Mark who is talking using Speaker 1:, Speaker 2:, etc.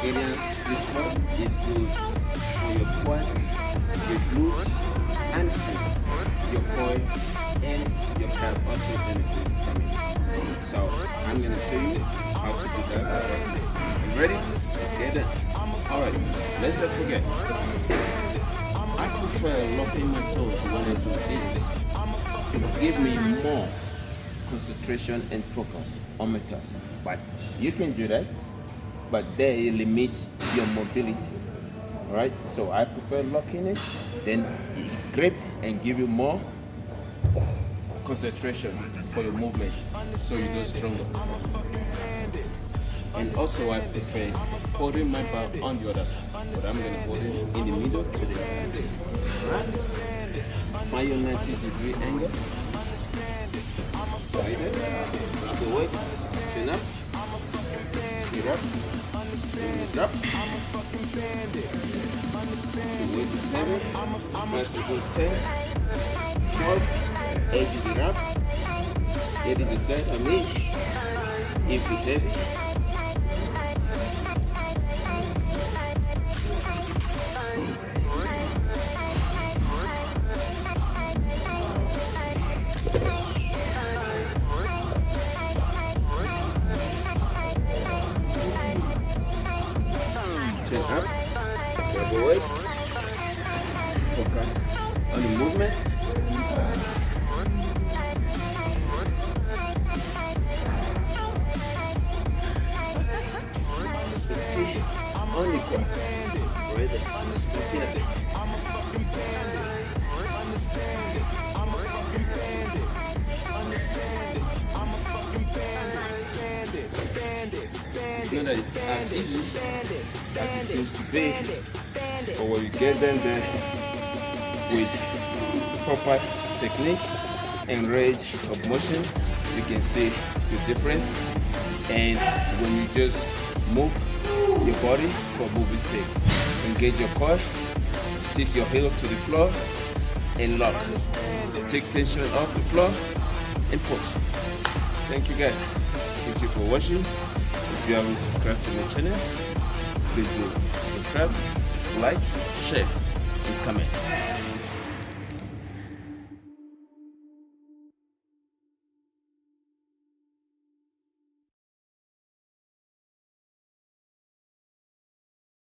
Speaker 1: Bulgarian split squat is good for your quads, your glutes, and your core, and your calf also benefit from it. So I'm gonna show you how to do that. You ready? Let's get it. Alright, let's not forget. I prefer locking my toes when I do this to give me more concentration and focus on my toes. But you can do that, but there it limits your mobility. Alright, so I prefer locking it, then grip and give you more concentration for your movement so you go stronger. And also I prefer holding my bar on the other side, but I'm going to hold it in the middle today. Alright, find your 90-degree angle. Right there, drop the weight, chin up, get up, drop. The weight is 7, try to go 10, 12, 8 is it up, 8 is the set for me, if it's heavy. Chin up, grab the weight, focus on the movement. See, on the cross, right there, looking at it. It's not as easy as it seems to be, but when you get them there with proper technique and range of motion, you can see the difference. And when you just move your body for moving sake, engage your core, stick your heel to the floor and lock. Take tension off the floor and push. Thank you guys. Thank you for watching. If you haven't subscribed to my channel, please do subscribe, like, share, and comment.